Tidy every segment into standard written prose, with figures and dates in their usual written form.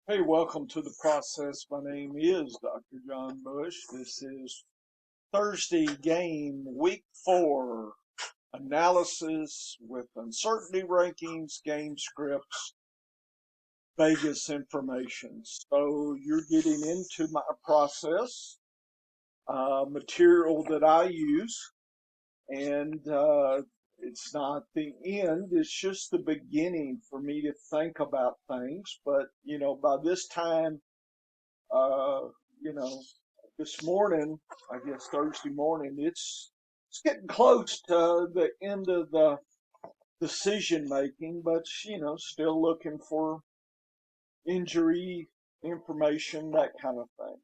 Hey, welcome to the process. My name is Dr. John Bush. This is Thursday game week 4 analysis with uncertainty rankings, game scripts, Vegas information. So you're getting into my process, material that I use, and it's not the end, it's just the beginning for me to think about things. But, by this time, uh, you know, this morning, I guess Thursday morning, it's getting close to the end of the decision making, but still looking for injury information, that kind of thing.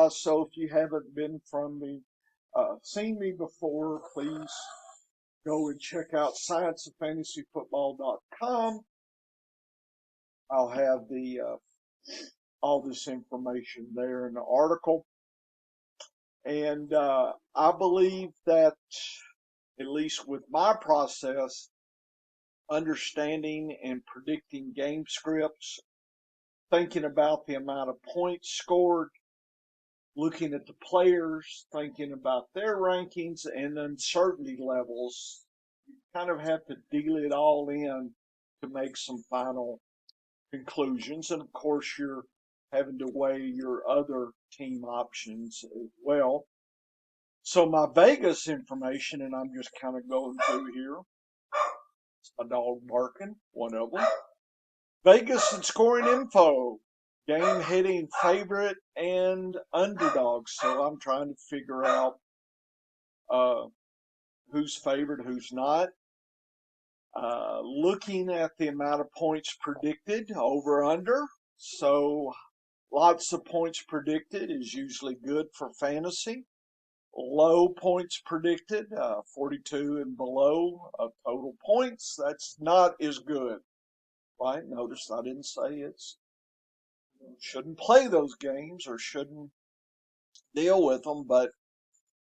So if you haven't been from me, seen me before, please go and check out scienceoffantasyfootball.com. I'll have the all this information there in the article. And I believe that, at least with my process, understanding and predicting game scripts, thinking about the amount of points scored, looking at the players, thinking about their rankings and uncertainty levels, you kind of have to deal it all in to make some final conclusions. And of course, you're having to weigh your other team options as well. So my Vegas information, and I'm just kind of going through here. It's my dog barking, one of them. Vegas and scoring info. Game hitting favorite and underdog. So I'm trying to figure out uh, who's favored, who's not. Looking at the amount of points predicted, over under. So lots of points predicted is usually good for fantasy. Low points predicted, 42 and below of total points. That's not as good, right? Notice I didn't say shouldn't play those games or shouldn't deal with them, but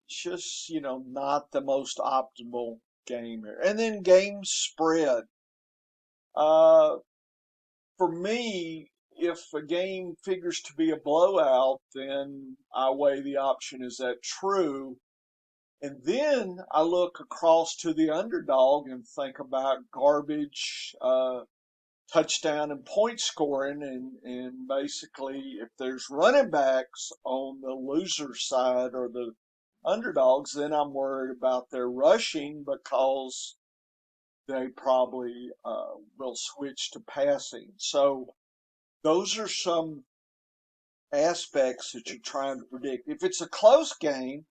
it's just, not the most optimal game here. And then game spread. Uh, for me, if a game figures to be a blowout, then I weigh the option, is that true? And then I look across to the underdog and think about garbage, touchdown and point scoring. And basically, if there's running backs on the loser side or the underdogs, then I'm worried about their rushing because they probably will switch to passing. So those are some aspects that you're trying to predict. If it's a close game,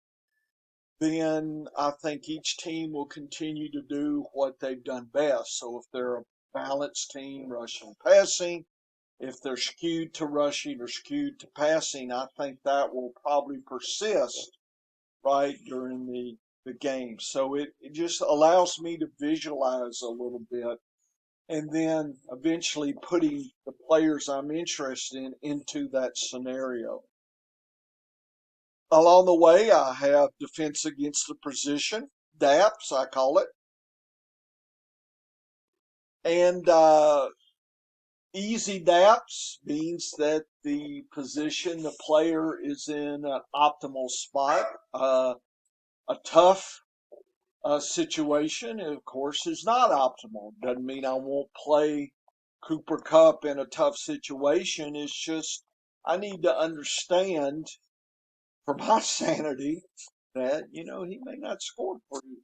then I think each team will continue to do what they've done best. So if they're a balanced team, rushing, passing, if they're skewed to rushing or skewed to passing, I think that will probably persist right during the game. So it just allows me to visualize a little bit and then eventually putting the players I'm interested in into that scenario. Along the way, I have defense against the position, DAPs, I call it, and easy DAPs means that the position, the player is in an optimal spot. A tough situation, of course, is not optimal. Doesn't mean I won't play Cooper Kupp in a tough situation. It's just I need to understand for my sanity that, he may not score for you,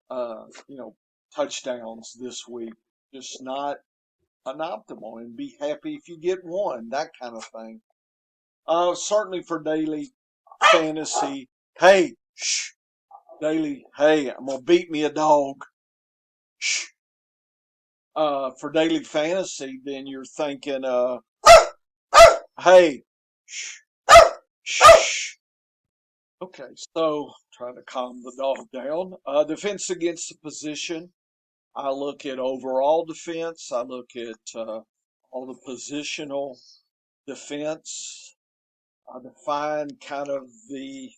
uh, you know, touchdowns this week. Just not an optimal, and be happy if you get one, that kind of thing. Certainly for daily fantasy. Hey, shh, daily. Hey, I'm gonna beat me a dog. Shh. For daily fantasy, then you're thinking, hey, shh, shh. Okay, so trying to calm the dog down. Defense against the position. I look at overall defense. I look at all the positional defense. I define kind of the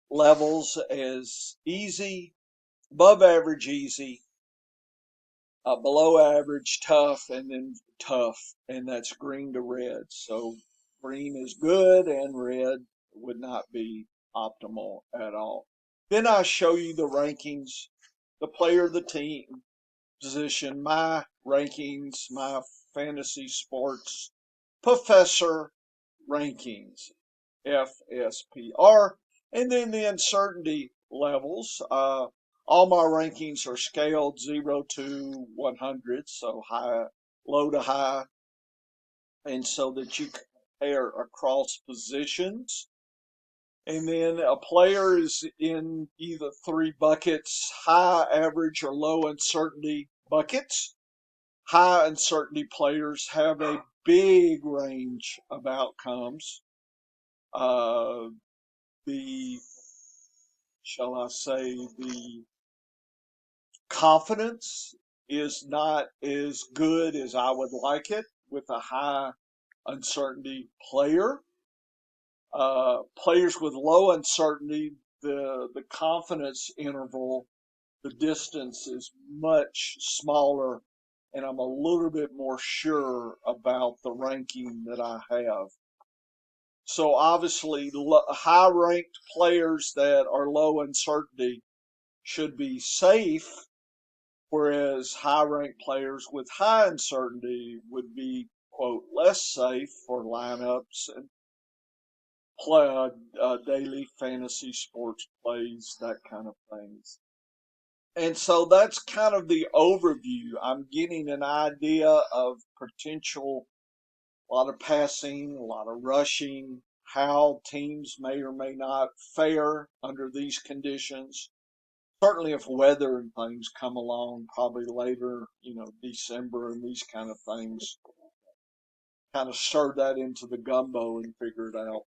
levels as easy, above average easy, below average, tough, and then tough, and that's green to red. So green is good, and red would not be optimal at all. Then I show you the rankings, the player, the team, position, my rankings, my fantasy sports professor rankings, FSPR, and then the uncertainty levels. All my rankings are scaled 0 to 100, so high, low to high, and so that you compare across positions. And then a player is in either three buckets: high, average, or low uncertainty buckets. High uncertainty players have a big range of outcomes. Uh, the, shall I say, the confidence is not as good as I would like it with a high uncertainty player. Players with low uncertainty, the confidence interval, the distance is much smaller, and I'm a little bit more sure about the ranking that I have. So obviously, high ranked players that are low uncertainty should be safe, whereas high ranked players with high uncertainty would be, quote, less safe for lineups and play, daily fantasy sports plays, that kind of things. And so that's kind of the overview. I'm getting an idea of potential, a lot of passing, a lot of rushing, how teams may or may not fare under these conditions. Certainly, if weather and things come along, probably later, December and these kind of things, kind of stir that into the gumbo and figure it out.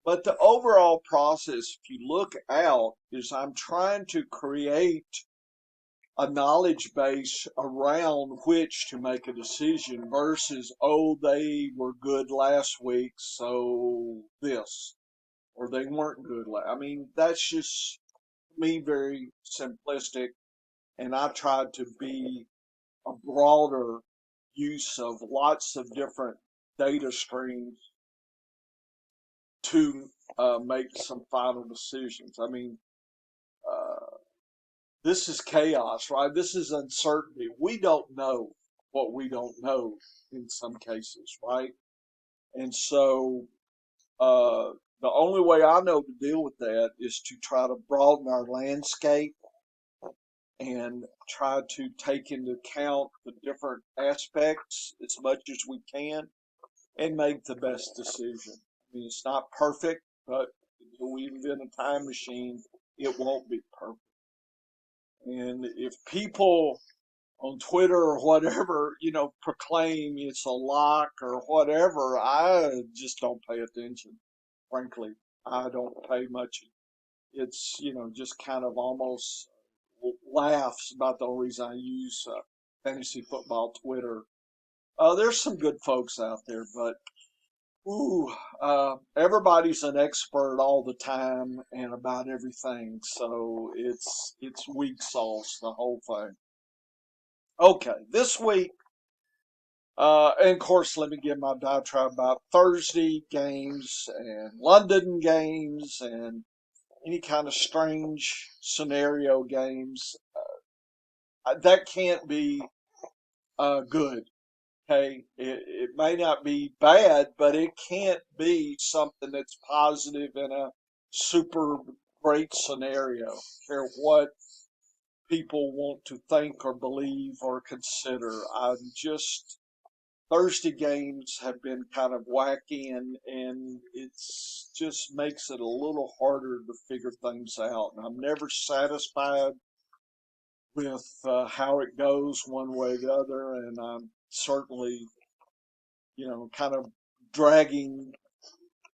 But the overall process, if you look out, is I'm trying to create a knowledge base around which to make a decision versus, oh, they were good last week, so this, or they weren't good. I mean, that's just me, very simplistic, and I tried to be a broader use of lots of different data streams to make some final decisions. I mean, uh, this is chaos, right? This is uncertainty. We don't know what we don't know in some cases, right? And so the only way I know to deal with that is to try to broaden our landscape and try to take into account the different aspects as much as we can and make the best decision. I mean, it's not perfect, but until we invent a time machine, it won't be perfect. And if people on Twitter or whatever, proclaim it's a lock or whatever, I just don't pay attention. Frankly, I don't pay much. It's, just kind of almost laughs about the only reason I use fantasy football Twitter. There's some good folks out there, but ooh, everybody's an expert all the time and about everything, so it's weak sauce, the whole thing. Okay, this week, and of course, let me give my diatribe about Thursday games and London games and any kind of strange scenario games. That can't be good. Okay, it may not be bad, but it can't be something that's positive in a super great scenario. Care what people want to think or believe or consider. I'm just Thursday games have been kind of wacky, and it's just makes it a little harder to figure things out. And I'm never satisfied with how it goes one way or the other, and I'm certainly, kind of dragging,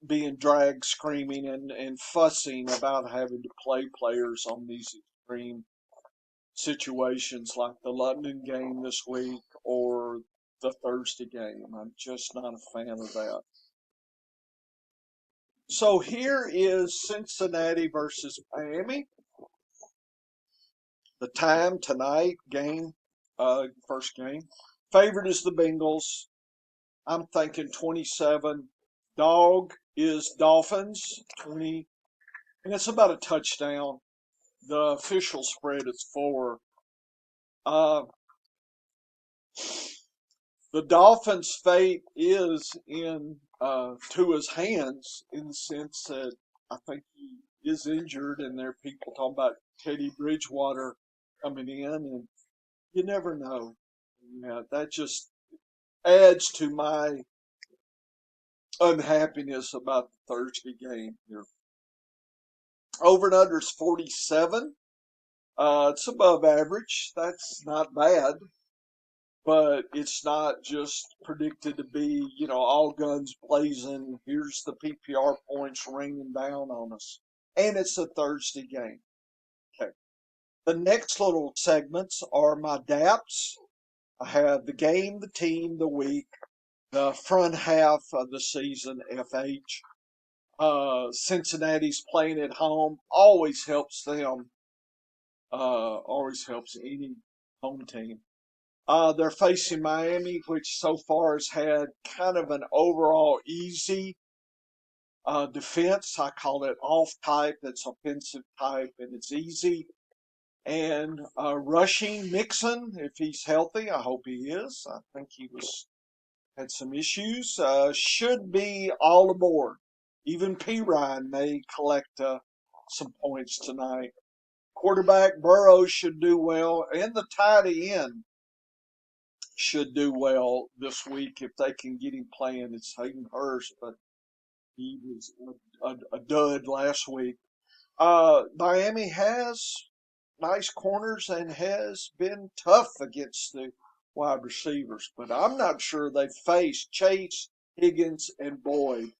being dragged, screaming, and fussing about having to play players on these extreme situations like the London game this week or the Thursday game. I'm just not a fan of that. So here is Cincinnati versus Miami. The time tonight, first game. Favorite is the Bengals. I'm thinking 27. Dog is Dolphins 20, and it's about a touchdown. The official spread is 4. Uh, the Dolphins' fate is in Tua's hands in the sense that I think he is injured, and there are people talking about Teddy Bridgewater coming in, and you never know. Yeah, that just adds to my unhappiness about the Thursday game here. Over and under is 47. It's above average. That's not bad, but it's not just predicted to be, all guns blazing. Here's the PPR points raining down on us. And it's a Thursday game. Okay. The next little segments are my DAPs. I have the game, the team, the week, the front half of the season, FH. Cincinnati's playing at home. Always helps them. Always helps any home team. They're facing Miami, which so far has had kind of an overall easy defense. I call it off type. It's offensive type, and it's easy. And rushing Mixon, if he's healthy, I hope he is. I think he had some issues. Should be all aboard. Even P. Ryan may collect some points tonight. Quarterback Burrow should do well, and the tight end should do well this week if they can get him playing. It's Hayden Hurst, but he was a dud last week. Miami has nice corners and has been tough against the wide receivers, but I'm not sure they've faced Chase, Higgins, and Boyd.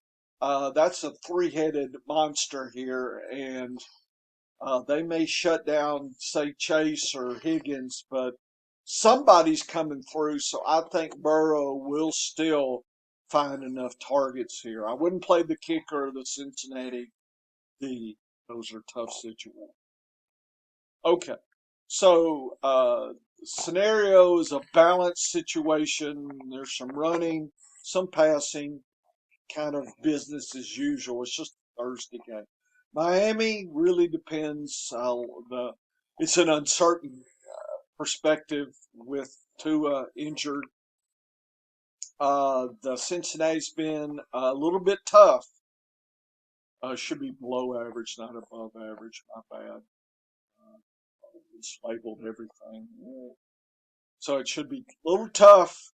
That's a three-headed monster here, and they may shut down, say, Chase or Higgins, but somebody's coming through, so I think Burrow will still find enough targets here. I wouldn't play the kicker or the Cincinnati D. Those are tough situations. Okay. So, scenario is a balanced situation. There's some running, some passing, kind of business as usual. It's just a Thursday game. Miami really depends. It's an uncertain perspective with Tua injured. The Cincinnati's been a little bit tough. Should be below average, not above average. My bad. It's labeled everything. So it should be a little tough.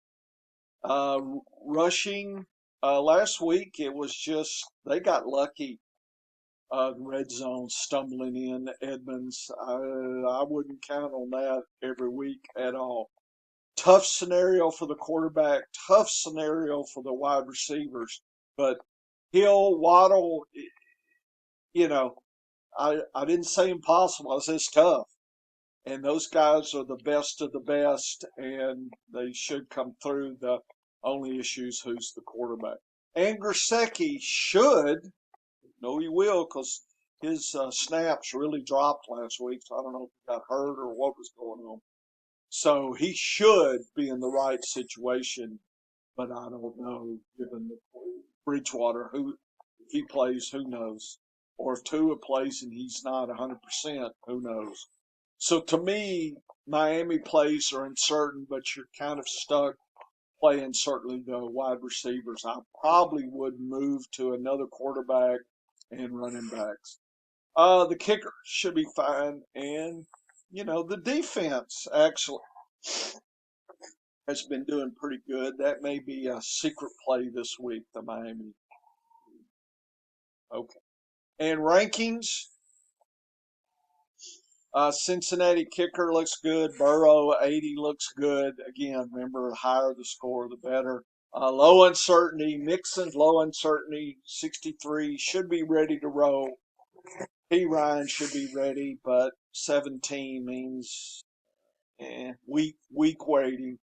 Rushing last week, it was just they got lucky. Red zone stumbling in Edmonds. I wouldn't count on that every week at all. Tough scenario for the quarterback. Tough scenario for the wide receivers. But Hill, Waddle, you know, I didn't say impossible. I said it's tough. And those guys are the best of the best, and they should come through. The only issue is who's the quarterback. And Grosecki should, no, he will, because his snaps really dropped last week. So I don't know if he got hurt or what was going on. So he should be in the right situation, but I don't know, given the Bridgewater, who if he plays, who knows? Or if Tua plays and he's not 100%, who knows? So to me, Miami plays are uncertain, but you're kind of stuck playing certainly the wide receivers. I probably would move to another quarterback and running backs. The kicker should be fine, and the defense actually has been doing pretty good. That may be a secret play this week, the Miami. Okay. And rankings, Cincinnati kicker looks good. Burrow 80 looks good. Again, remember, the higher the score, the better. Low uncertainty, Mixon's low uncertainty, 63, should be ready to roll. P. Ryan should be ready, but 17 means weak waiting.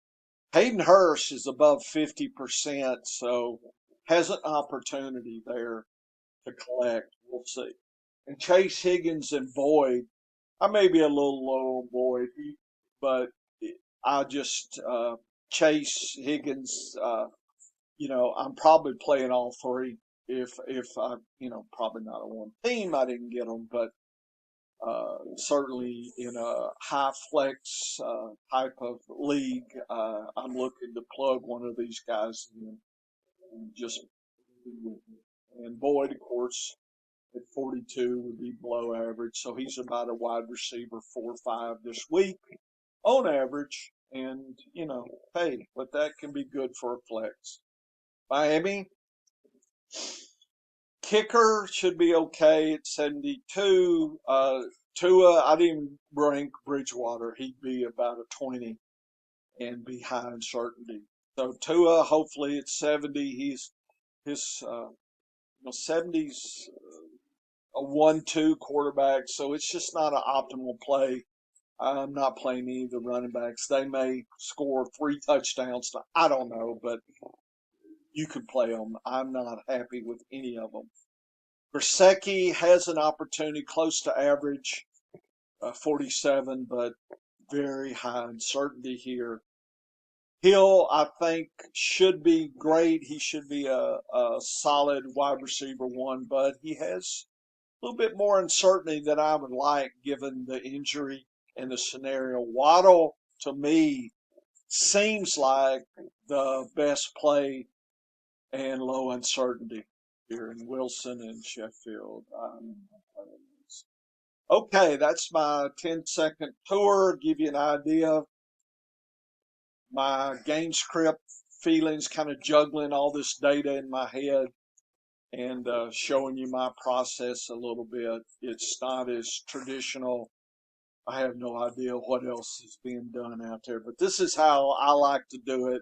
Hayden Hurst is above 50%, so has an opportunity there to collect. We'll see. And Chase Higgins and Boyd, I may be a little low on Boyd, but I just Chase Higgins. I'm probably playing all three. If I, probably not on one team, I didn't get them, but certainly in a high flex type of league, I'm looking to plug one of these guys in and just be with me. And Boyd, of course, at 42 would be below average, so he's about a wide receiver 4 or 5 this week on average. And hey, but that can be good for a flex. Miami kicker should be okay at 72. Tua, I didn't rank Bridgewater. He'd be about a 20 and be high in certainty. So Tua, hopefully at 70, he's his 70's a 1-2 quarterback, so it's just not an optimal play. I'm not playing any of the running backs. They may score 3 touchdowns. I don't know, but you could play them. I'm not happy with any of them. Bersecki has an opportunity close to average, 47, but very high uncertainty here. Hill, I think, should be great. He should be a solid wide receiver one, but he has a little bit more uncertainty than I would like given the injury and the scenario. Waddle, to me, seems like the best play and low uncertainty here in Wilson and Sheffield. Okay, that's my 10-second tour. Give you an idea. My game script feelings, kind of juggling all this data in my head and showing you my process a little bit. It's not as traditional. I have no idea what else is being done out there, but this is how I like to do it,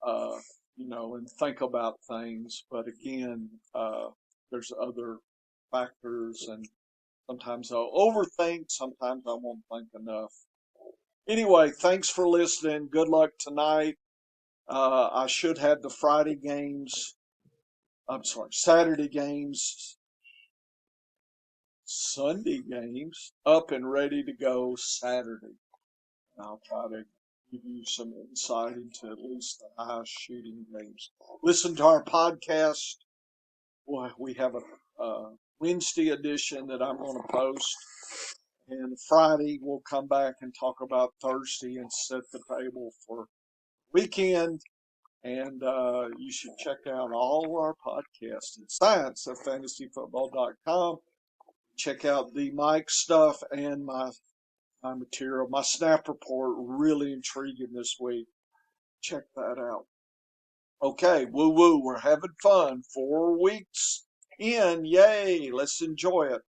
uh, and think about things. But again, there's other factors, and sometimes I'll overthink, sometimes I won't think enough. Anyway, thanks for listening. Good luck tonight. I should have the Friday games. I'm sorry, Saturday games, Sunday games up and ready to go Saturday. And I'll try to give you some insight into at least the highest shooting games. Listen to our podcast. Well, we have a Wednesday edition that I'm going to post. And Friday, we'll come back and talk about Thursday and set the table for weekend. And you should check out all our podcasts at science@fantasyfootball.com. Check out the Mike stuff and my material. My snap report, really intriguing this week. Check that out. Okay, woo woo, we're having fun. 4 weeks in, yay, let's enjoy it.